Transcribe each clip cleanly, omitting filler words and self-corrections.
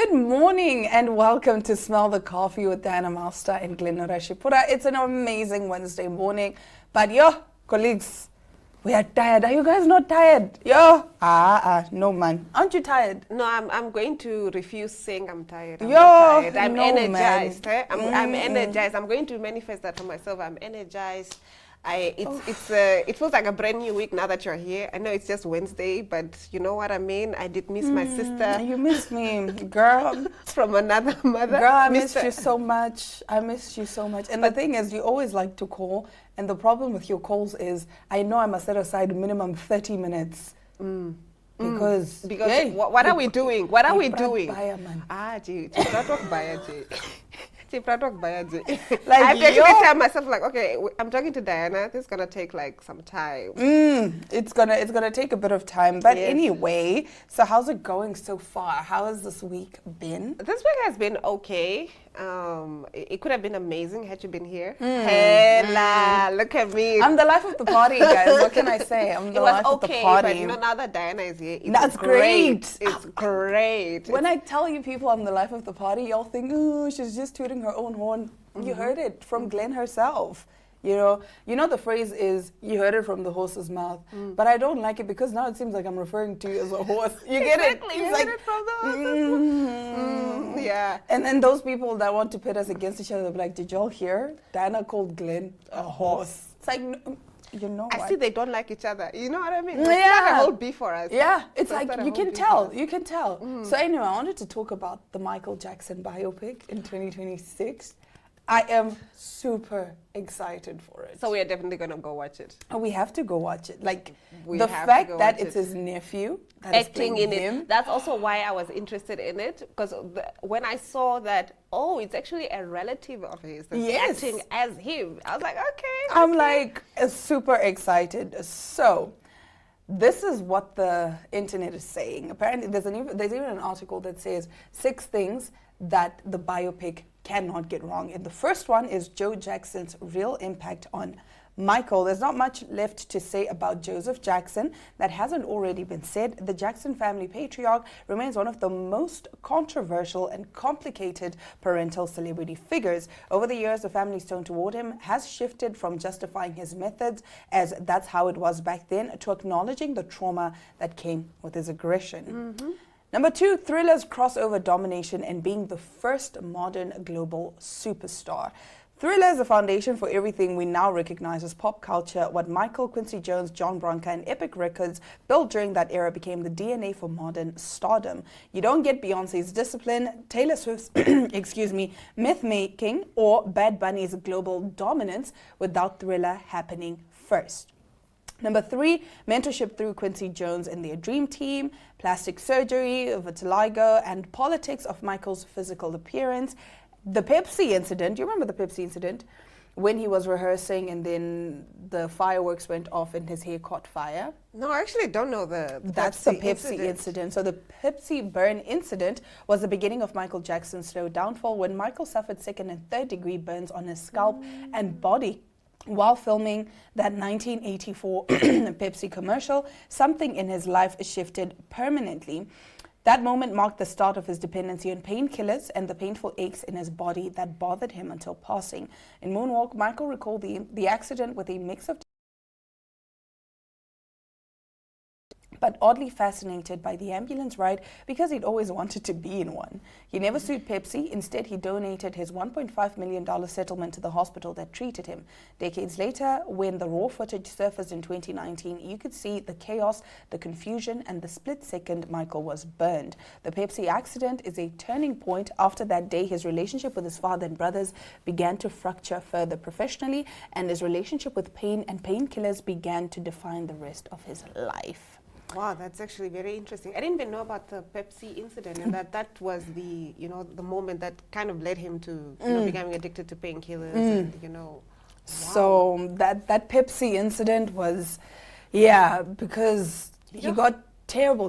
Good morning and welcome to Smell the Coffee with Diana Master and Glenn Rashipura. It's an amazing Wednesday morning, but colleagues, we are tired. Are you guys not tired? No man. Aren't you tired? No, I'm going to refuse saying I'm tired. I'm Yo, not tired. I'm no, energized. man. I'm energized. I'm going to manifest that for myself. I'm energized. It feels like a brand new week now that you're here. I know it's just Wednesday, but you know what I mean? I did miss my sister. You miss me, girl. From another mother. Girl, I missed you so much. I missed you so much. And the thing is, you always like to call. And the problem with your calls is, I know I must set aside minimum 30 minutes. Because hey, what are we doing? What are we doing? Like, I have to actually tell myself, like, okay, I'm talking to Diana. This is gonna take like some time. It's gonna take a bit of time. But Yes. anyway, so how's it going so far? How has this week been? This week has been okay. It could have been amazing had you been here. Hella, look at me. I'm the life of the party, guys. What can I say? I'm the It was life of the okay, party. but you know, now that Diana is here, it's That's great. It's great. When I tell you people I'm the life of the party, y'all think, oh, she's just tooting her own horn. You heard it from Glenn herself. You know the phrase is, you heard it from the horse's mouth. But I don't like it because now it seems like I'm referring to you as a horse. You get Exactly, it? you It's heard it from the horse's yeah. And then those people that want to pit us against each other, they'll be like, did y'all hear? Diana called Glenn a horse. It's like, you know I what? see they don't like each other. You know what I mean? It's Yeah. not a whole beef for us. Yeah, it's It's like not a you whole can beef tell. for us. You can tell. So anyway, I wanted to talk about the Michael Jackson biopic in 2026. I am super excited for it. So we are definitely going to go watch it. And we have to go watch it. Like We the have to fact go that watch it's it. his nephew that is Acting playing in him. it. That's also why I was interested in it, because when I saw that, it's actually a relative of his that's Yes. acting as him. I was like, okay. I'm like super excited. So this is what the internet is saying. Apparently, there's even an article that says 6 things that the biopic cannot get wrong. And the first one is Joe Jackson's real impact on Michael. There's not much left to say about Joseph Jackson that hasn't already been said. The Jackson family patriarch remains one of the most controversial and complicated parental celebrity figures. Over the years, the family's tone toward him has shifted from justifying his methods, as that's how it was back then, to acknowledging the trauma that came with his aggression. Number 2, Thriller's crossover domination and being the first modern global superstar. Thriller is the foundation for everything we now recognize as pop culture. What Michael, Quincy Jones, John Branca, and Epic Records built during that era became the DNA for modern stardom. You don't get Beyonce's discipline, Taylor Swift's, myth-making, or Bad Bunny's global dominance without Thriller happening first. Number 3, mentorship through Quincy Jones and their dream team, plastic surgery, vitiligo, and politics of Michael's physical appearance. The Pepsi incident, you remember the Pepsi incident? When he was rehearsing and then the fireworks went off and his hair caught fire. No, I actually don't know That's the Pepsi incident. So the Pepsi burn incident was the beginning of Michael Jackson's slow downfall, when Michael suffered 2nd and 3rd degree burns on his scalp and body while filming that 1984 Pepsi commercial. Something in his life shifted permanently. That moment marked the start of his dependency on painkillers and the painful aches in his body that bothered him until passing. In Moonwalk, Michael recalled the accident with a mix of but oddly fascinated by the ambulance ride because he'd always wanted to be in one. He never sued Pepsi. Instead, he donated his $1.5 million settlement to the hospital that treated him. Decades later, when the raw footage surfaced in 2019, you could see the chaos, the confusion, and the split second Michael was burned. The Pepsi accident is a turning point. After that day, his relationship with his father and brothers began to fracture further professionally, and his relationship with pain and painkillers began to define the rest of his life. Wow, that's actually very interesting. I didn't even know about the Pepsi incident, and that was the moment that kind of led him to becoming addicted to painkillers and Wow. So that Pepsi incident was, because he got terrible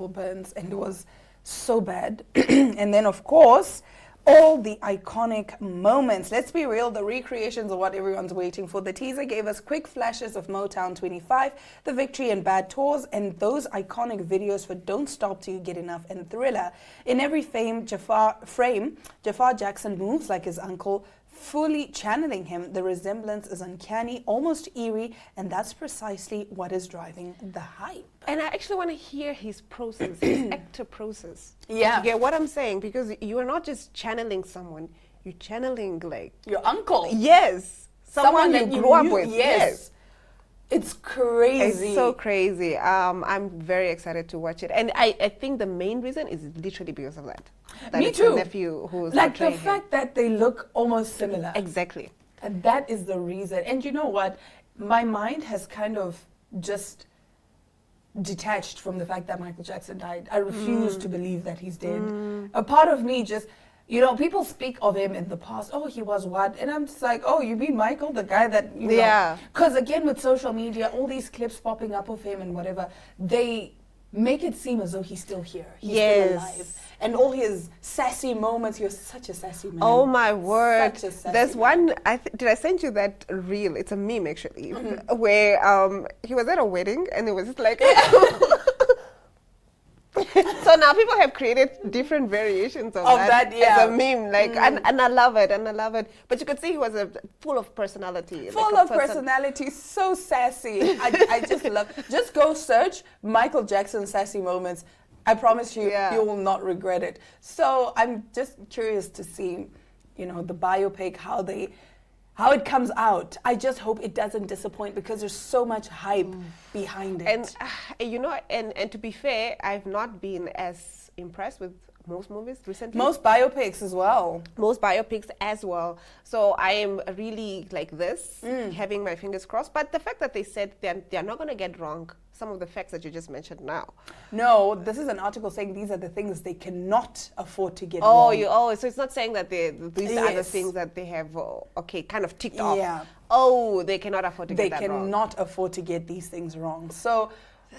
burns, and it was so bad. And then, of course, all the iconic moments. Let's be real, the recreations are what everyone's waiting for. The teaser gave us quick flashes of Motown 25, The Victory and Bad Tours, and those iconic videos for Don't Stop Till You Get Enough and Thriller. In every Jafar Jackson moves like his uncle, fully channeling him. The resemblance is uncanny, almost eerie, and that's precisely what is driving the hype. And I actually want to hear his process, his actor process. Yeah. You get what I'm saying? Because you are not just channeling someone, you're channeling like... Your uncle. Yes. Someone that you grew up knew- with. Yes. It's crazy. It's so crazy. I'm very excited to watch it. And I think the main reason is literally because of that. Me it's too. The nephew who's like the portraying him. fact that they look almost similar. Exactly. And that is the reason. And you know what? My mind has kind of just detached from the fact that Michael Jackson died. I refuse to believe that he's dead. A part of me just, you know, people speak of him in the past. Oh, he was what? And I'm just like, oh, you mean Michael, the guy that, you know. Yeah. Because again, with social media, all these clips popping up of him and whatever, they make it seem as though he's still here. He's still alive. And all his sassy moments, you're such a sassy man. Oh my word! Such a sassy There's man. one. Did I send you that reel? It's a meme actually, where he was at a wedding and it was just like. So now people have created different variations of that yeah. as a meme, like, and I love it, and I love it. But you could see he was full of personality. Full of personality, so sassy. I just love. Just go search Michael Jackson sassy moments. I promise you, you will not regret it. So I'm just curious to see, you know, the biopic, how it comes out. I just hope it doesn't disappoint because there's so much hype behind it. And you know, and to be fair, I've not been as impressed with most movies recently. Most biopics as well. Most biopics as well. So I am really like this, having my fingers crossed. But the fact that they said they're not going to get wrong some of the facts that you just mentioned now. No, this is an article saying these are the things they cannot afford to get wrong. So it's not saying that these are the things that they have, kind of ticked off. Yeah. Oh, they cannot afford to get that wrong. They cannot afford to get these things wrong. So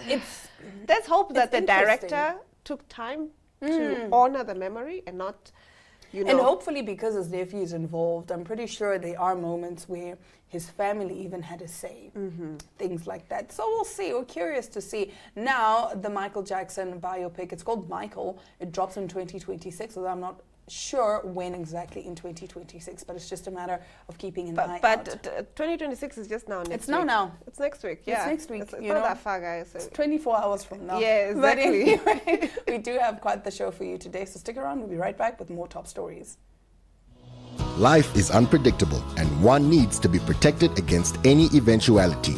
let's hope that the interesting. director took time to honor the memory and not, you know. And hopefully because his nephew is involved, I'm pretty sure there are moments where his family even had a say. Things like that. So we'll see. We're curious to see. Now, the Michael Jackson biopic, it's called Michael. It drops in 2026, although I'm not sure when exactly in 2026, but it's just a matter of keeping an eye out. But 2026 is just now next week. It's now. It's next week, yeah. It's next week. It's not that far, guys. It's 24 hours from now. Yeah, exactly. But anyway, we do have quite the show for you today, so stick around. We'll be right back with more top stories. Life is unpredictable, and one needs to be protected against any eventuality.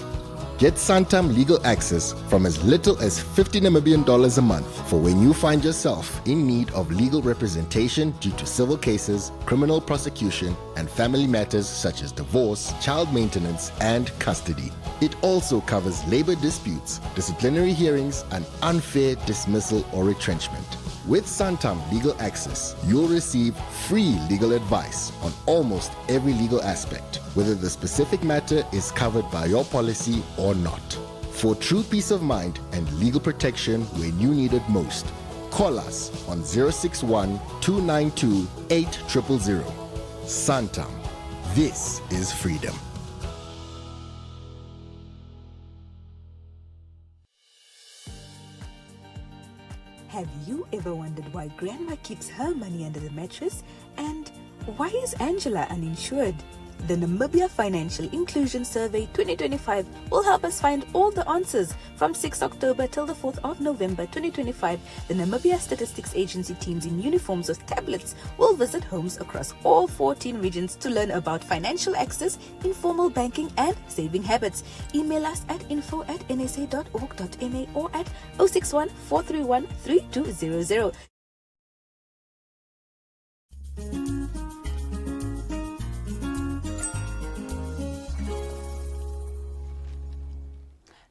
Get Santam legal access from as little as 50 Namibian dollars a month for when you find yourself in need of legal representation due to civil cases, criminal prosecution, and family matters such as divorce, child maintenance, and custody. It also covers labor disputes, disciplinary hearings, and unfair dismissal or retrenchment. With Santam Legal Access, you'll receive free legal advice on almost every legal aspect, whether the specific matter is covered by your policy or not. For true peace of mind and legal protection when you need it most, call us on 061 292 8000. Santam. This is freedom. Have you ever wondered why Grandma keeps her money under the mattress? And why is Angela uninsured? The Namibia Financial Inclusion Survey 2025 will help us find all the answers. From 6 October till the 4th of November 2025, the Namibia Statistics Agency teams in uniforms with tablets will visit homes across all 14 regions to learn about financial access, informal banking and saving habits. Email us at info@nsa.org.ma or at 061 431 3200.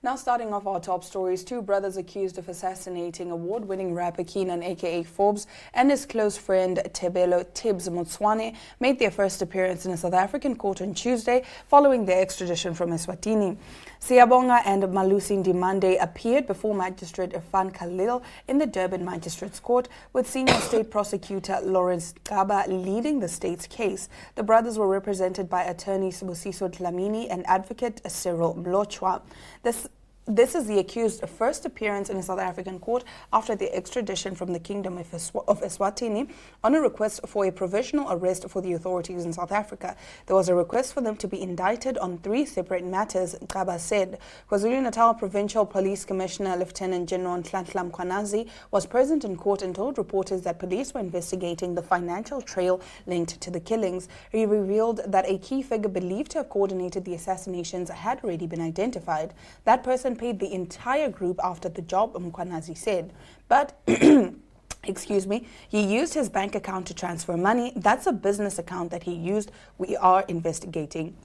Now starting off our top stories, two brothers accused of assassinating award-winning rapper Keenan aka Forbes and his close friend Tebelo Tibbs Motswane made their first appearance in a South African court on Tuesday following their extradition from Eswatini. Siyabonga and Malusi Ndimande appeared before Magistrate Irfan Khalil in the Durban Magistrates Court, with Senior State Prosecutor Lawrence Gaba leading the state's case. The brothers were represented by attorneys Sibusiso Dlamini and advocate Cyril Mlotshwa. This is the accused's first appearance in a South African court after the extradition from the Kingdom of Eswatini on a request for a provisional arrest for the authorities in South Africa. There was a request for them to be indicted on 3 separate matters, Gaba said. KwaZulu-Natal Provincial Police Commissioner Lieutenant General Nhlanhla Mkhwanazi was present in court and told reporters that police were investigating the financial trail linked to the killings. He revealed that a key figure believed to have coordinated the assassinations had already been identified. That person paid the entire group after the job, Mkhwanazi said. But excuse me, he used his bank account to transfer money. That's a business account that he used. We are investigating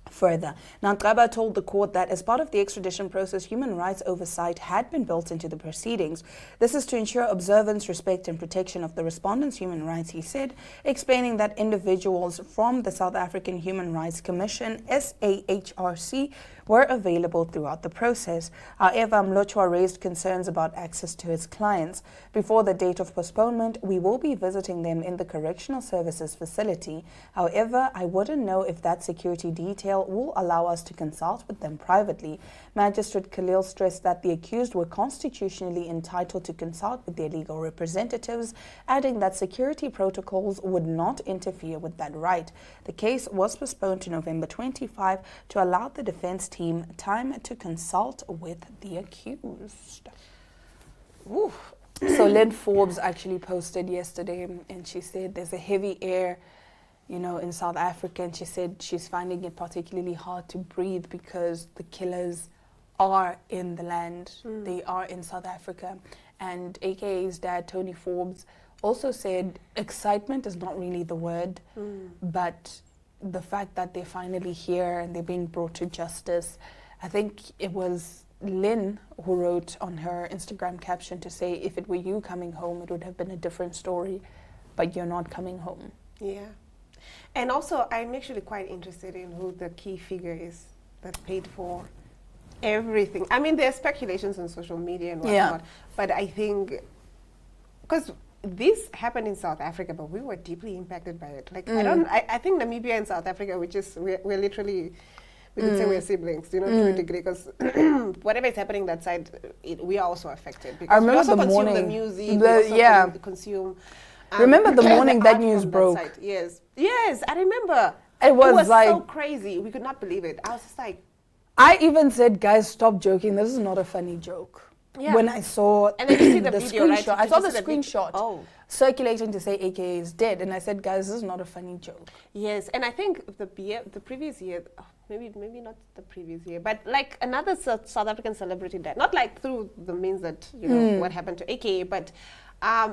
further. Now, Gaba told the court that as part of the extradition process, human rights oversight had been built into the proceedings. This is to ensure observance, respect and protection of the respondents' human rights, he said, explaining that individuals from the South African Human Rights Commission, SAHRC, were available throughout the process. However, Mlotshwa raised concerns about access to his clients. Before the date of postponement, we will be visiting them in the Correctional Services facility. However, I wouldn't know if that security detail will allow us to consult with them privately. Magistrate Khalil stressed that the accused were constitutionally entitled to consult with their legal representatives, adding that security protocols would not interfere with that right. The case was postponed to November 25 to allow the defense team time to consult with the accused. Ooh. So Lynn Forbes actually posted yesterday and she said there's a heavy air, in South Africa, and she said she's finding it particularly hard to breathe because the killers are in the land. They are in South Africa. And AKA's dad, Tony Forbes, also said excitement is not really the word, but the fact that they're finally here and they're being brought to justice. I think it was Lynn who wrote on her Instagram caption to say, if it were you coming home, it would have been a different story, but you're not coming home. Yeah. And also, I'm actually quite interested in who the key figure is that paid for everything. I mean, there's speculations on social media and whatnot, but I think, because this happened in South Africa, but we were deeply impacted by it. Like, I think Namibia and South Africa, we're literally, we could say we're siblings, to a degree, because whatever is happening that side, we are also affected. Because we also consume the music, we also consume... remember the morning that news broke? That yes, I remember. It was like so crazy. We could not believe it. I was just like... I even said, guys, stop joking. This is not a funny joke. Yeah. When I saw and then you see the video, screenshot, right? I saw the screenshot circulating to say AKA is dead, and I said, guys, this is not a funny joke. Yes, and I think the previous year, maybe not the previous year, but like another South African celebrity died. Not like through the means that what happened to AKA, but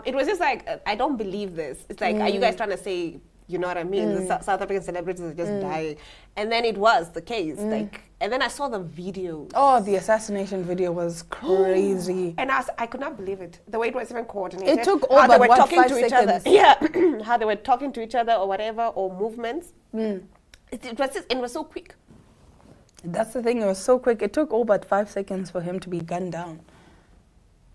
it was just like, I don't believe this. It's like, are you guys trying to say? You know what I mean? The South African celebrities are just dying. And then it was the case. And then I saw the video. Oh, the assassination video was crazy. And I could not believe it. The way it was even coordinated. It took all but 5 seconds. Each other. Yeah. How they were talking to each other or whatever, or movements. It was so quick. That's the thing. It was so quick. It took all but 5 seconds for him to be gunned down.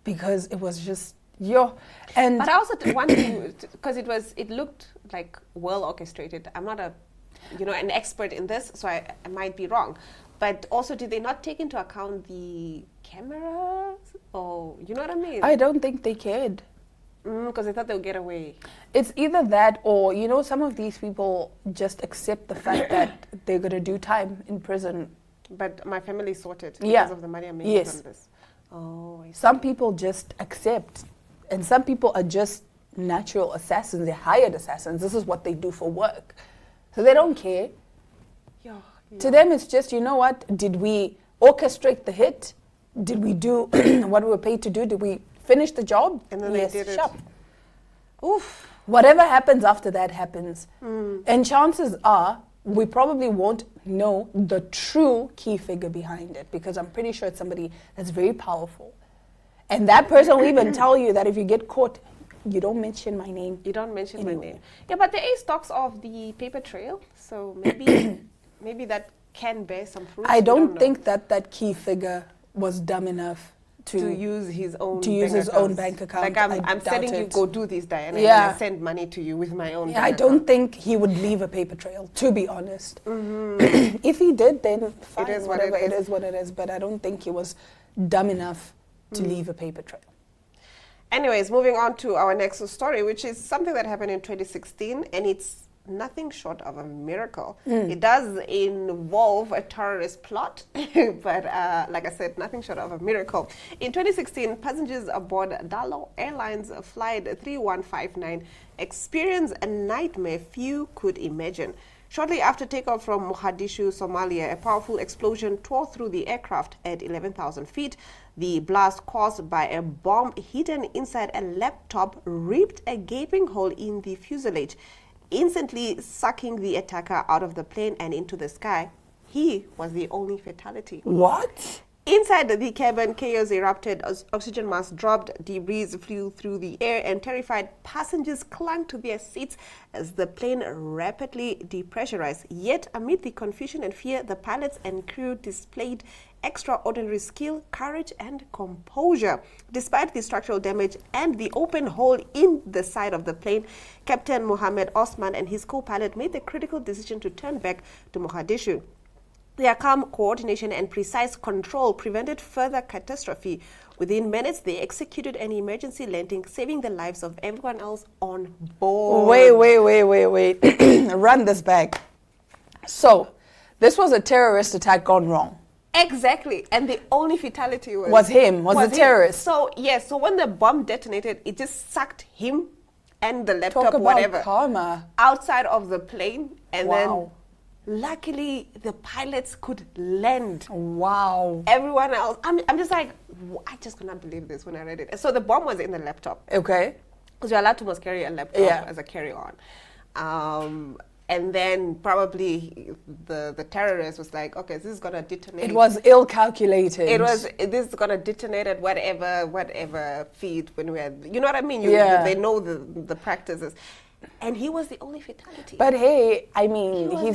Because it was just... But I also want to, because it looked like well orchestrated. I'm not an expert in this, so I might be wrong. But also, did they not take into account the cameras? Or, you know what I mean? I don't think they cared. Because they thought they would get away. It's either that or, some of these people just accept the fact that they're going to do time in prison. But my family sorted because of the money I'm making from this. Oh, I see. Some people just accept. And some people are just natural assassins. They're hired assassins. This is what they do for work. So they don't care. Yeah. To them, it's just, you know what? Did we orchestrate the hit? Did we do what we were paid to do? Did we finish the job? And then they did it. Oof. Whatever happens after that happens. And chances are we probably won't know the true key figure behind it, because I'm pretty sure it's somebody that's very powerful. And that person will even tell you that if you get caught, you don't mention my name. You don't mention my anyway. name. Yeah, but there is talks of the paper trail, so maybe maybe that can bear some fruit. I We don't know. think that key figure was dumb enough to use his own bank account. Like I'm I sending doubt you it. go do this, Diana, Yeah. and I send money to you with my own. Yeah, I bank don't account. think he would leave a paper trail, to be honest. If he did, then fine, is what whatever, it it is. is what it is. But I don't think he was dumb enough to leave a paper trail. Anyways, moving on to our next story, which is something that happened in 2016, and it's nothing short of a miracle. It does involve a terrorist plot, but like I said, nothing short of a miracle. In 2016, passengers aboard Dalo Airlines flight 3159 experienced a nightmare few could imagine. Shortly after takeoff from Mogadishu, Somalia, a powerful explosion tore through the aircraft at 11,000 feet. The blast, caused by a bomb hidden inside a laptop, ripped a gaping hole in the fuselage, instantly sucking the attacker out of the plane and into the sky. He was the only fatality. What? Inside the cabin, chaos erupted as oxygen masks dropped, debris flew through the air, and terrified passengers clung to their seats as the plane rapidly depressurized. Yet, amid the confusion and fear, the pilots and crew displayed extraordinary skill, courage, and composure. Despite the structural damage and the open hole in the side of the plane, Captain Mohammed Osman and his co-pilot made the critical decision to turn back to Mogadishu. Their calm coordination and precise control prevented further catastrophe. Within minutes, they executed an emergency landing, saving the lives of everyone else on board. Wait. Run this back. So, this was a terrorist attack gone wrong. Exactly. And the only fatality Was him, was the him. terrorist. So, yes, so when the bomb detonated, it just sucked him and the laptop, Talk about whatever, karma. outside of the plane. And Wow. then, luckily, the pilots could land. Wow. Everyone else, I'm just like, I just could not believe this when I read it. So the bomb was in the laptop, Okay. because you're allowed to must carry a laptop Yeah. as a carry-on. And then probably the terrorist was like, okay, this is gonna detonate. It was ill calculated. This is gonna detonate at whatever feed when we're, you know what I mean? Yeah. They know the practices. And he was the only fatality. But hey, I mean, He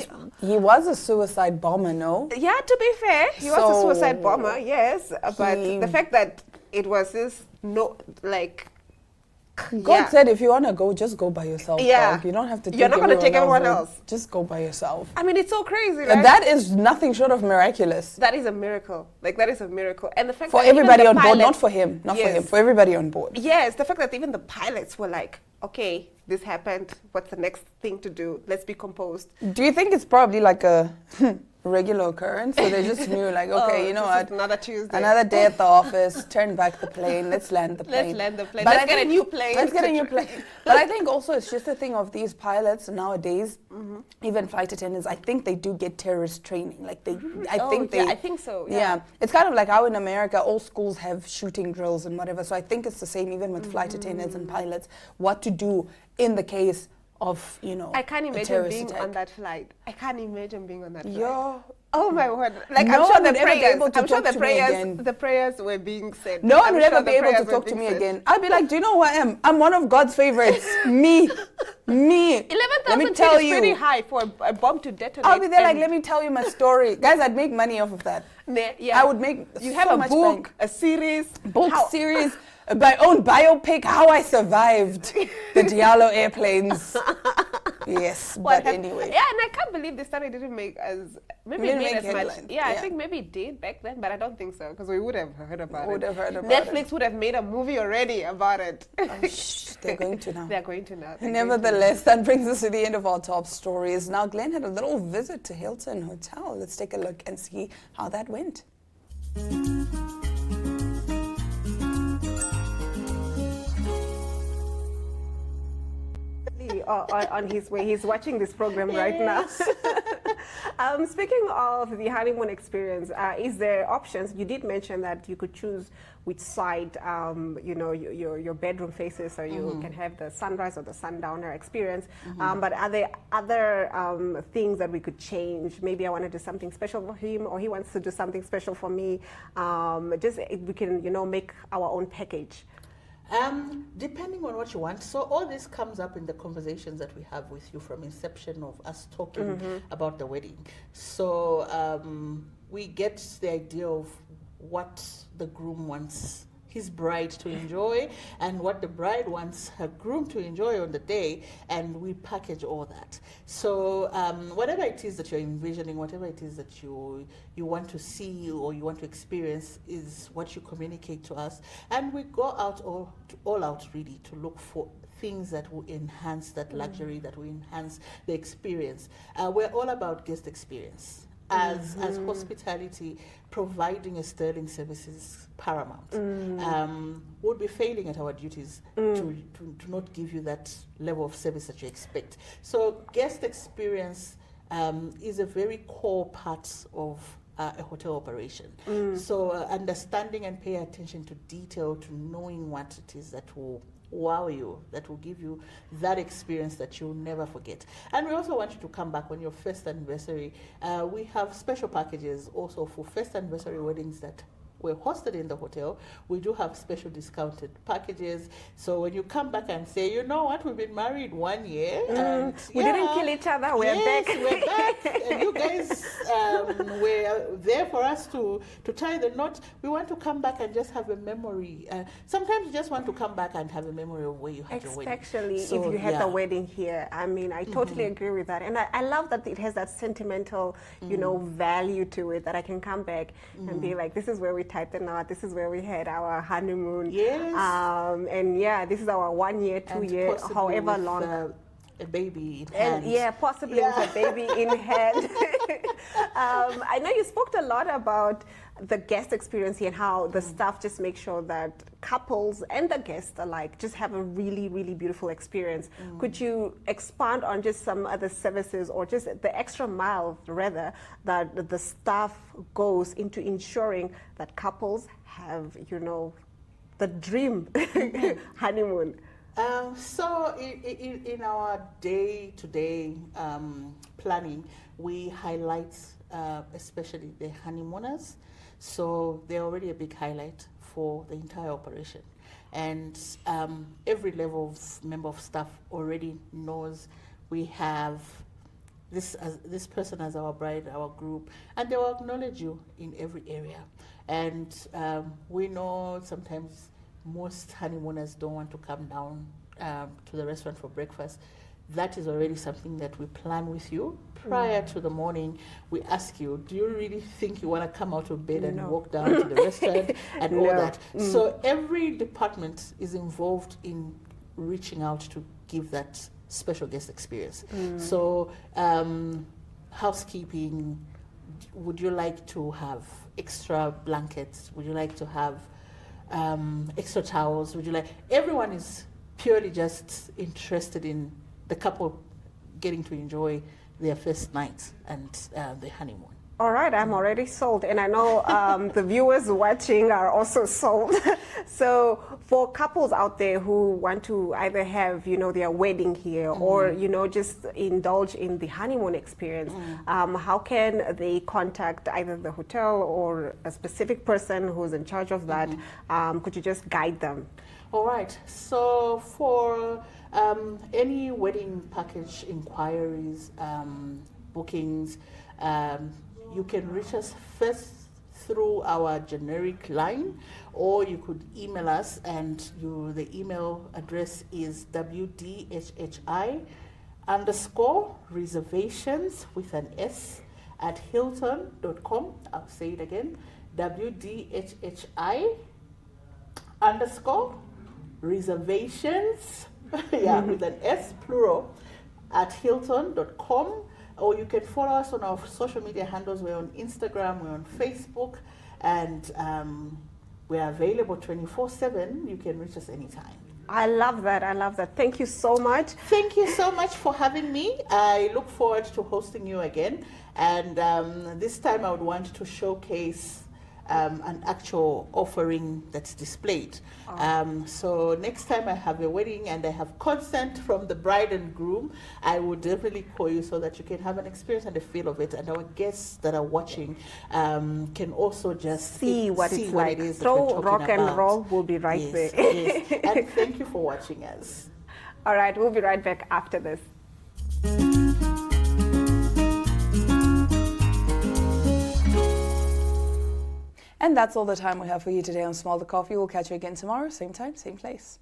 he was a suicide bomber, no? Yeah, to be fair, he was a So, suicide bomber, yes. But he- the fact that it was this, God said if you want to go, just go by yourself. Yeah. Dog. You don't have to You're take not gonna take everyone there. else. Just go by yourself. I mean, it's so crazy. And Right? that is nothing short of miraculous. That is a miracle. Like, that is a miracle. And the fact For that even everybody the on board, pilot- not for him. Not for Yes. him. For everybody on board. Yes, the fact that even the pilots were like, okay, this happened. What's the next thing to do? Let's be composed. Do you think it's probably like a regular occurrence? So they just knew, like, okay, Oh, you know this is what? another Tuesday. Another day at the office. Turn back the plane. Let's land the plane. Let's land the plane. But Let's I get a think- new plane. Let's get a new plane. But I think also it's just a thing of these pilots nowadays, even flight attendants. I think they do get terrorist training. Like they, I think so. Yeah, it's kind of like how in America all schools have shooting drills and whatever. So I think it's the same even with flight attendants and pilots. What to do in the case of, you know, I can't a imagine terrorist being attack. on that flight. I can't imagine being on that flight. Yeah. Oh my word! Like No I'm sure one the would ever be prayers. able to I'm sure talk the to me prayers. again. The prayers were being said. No one I'm would sure ever the be able to prayers were talk to being me said. again. I'd be like, do you know who I am? I'm one of God's favorites. Me. 11,000 tell feet is pretty you. high for a bomb to detonate. I'll be there like, and- let me tell you my story. Guys, I'd make money off of that. Yeah. I would make You so have a much book, bank. a series, Book How- series, my own biopic, how I survived the Diallo airplanes. Yes, What but hap- anyway. Yeah, and I can't believe this story didn't make as maybe it Didn't made make as much. headlines, Yeah, I yeah. think maybe it did back then, but I don't think so because we would have heard about Would it. have heard about Netflix would have made a movie already about it. Oh, shh, they're going to now. They're going to now. They're going to now. Nevertheless, that brings us to the end of our top stories. Now, Glenn had a little visit to Hilton Hotel. Let's take a look and see how that went. On his way, he's watching this program right now. Speaking of the honeymoon experience, is there options? You did mention that you could choose which side, your bedroom faces, so you can have the sunrise or the sundowner experience. But are there other things that we could change? Maybe I want to do something special for him, or he wants to do something special for me. We can, make our own package. Depending on what you want. So all this comes up in the conversations that we have with you from inception of us talking about the wedding. So we get the idea of what the groom wants his bride to enjoy and what the bride wants her groom to enjoy on the day, and we package all that. So whatever it is that you're envisioning, whatever it is that you want to see or you want to experience is what you communicate to us, and we go out all out really to look for things that will enhance that luxury, that will enhance the experience. We're all about guest experience. As hospitality, providing a sterling service is paramount. We'll be failing at our duties to not give you that level of service that you expect. So guest experience is a very core part of a hotel operation. So understanding and paying attention to detail, to knowing what it is that will wow you, that will give you that experience that you'll never forget. And we also want you to come back on your first anniversary. We have special packages also for first anniversary weddings that were hosted in the hotel. We do have special discounted packages. So when you come back and say, you know what, we've been married 1 year. And we didn't kill each other, we're back. We're back. And you guys were there for us to tie the knot. We want to come back and just have a memory. Sometimes you just want to come back and have a memory of where you had your wedding. Especially if you had the wedding here. I mean, I totally agree with that. And I love that it has that sentimental, value to it, that I can come back and be like, this is where we tied the knot, this is where we had our honeymoon. Yes. And this is our 1 year, 2 year, however long. A baby in hand. And possibly with a baby in hand. I know you spoke a lot about the guest experience here and how the staff just make sure that couples and the guests alike just have a really, really beautiful experience. Could you expand on just some other services or just the extra mile, rather, that the staff goes into ensuring that couples have, the dream honeymoon? So in our day-to-day planning, we highlight especially the honeymooners. So they're already a big highlight for the entire operation. And every level of member of staff already knows we have this person as our bride, our group, and they will acknowledge you in every area. And we know sometimes most honeymooners don't want to come down to the restaurant for breakfast. That is already something that we plan with you. Prior to the morning, we ask you, do you really think you want to come out of bed and walk down to the restaurant and all that? So every department is involved in reaching out to give that special guest experience. So housekeeping, would you like to have extra blankets? Would you like to have extra towels? Everyone is purely just interested in the couple getting to enjoy their first night and the honeymoon. All right, I'm already sold, and I know the viewers watching are also sold. So for couples out there who want to either have, their wedding here or, just indulge in the honeymoon experience, how can they contact either the hotel or a specific person who's in charge of that? Could you just guide them? All right, so for any wedding package inquiries, bookings, you can reach us first through our generic line, or you could email us, and the email address is wdhhi_reservations with an S at hilton.com. I'll say it again, wdhhi_reservations with an S, plural, at hilton.com. Or you can follow us on our social media handles. We're on Instagram, we're on Facebook, and we're available 24/7. You can reach us anytime. I love that. I love that. Thank you so much. Thank you so much for having me. I look forward to hosting you again. And this time I would want to showcase an actual offering that's displayed. So next time I have a wedding and I have consent from the bride and groom, I would definitely call you so that you can have an experience and a feel of it. And our guests that are watching can also just see what it's like. It is So rock and roll will be right there. Yes. And thank you for watching us. All right, we'll be right back after this. And that's all the time we have for you today on Small the Coffee. We'll catch you again tomorrow, same time, same place.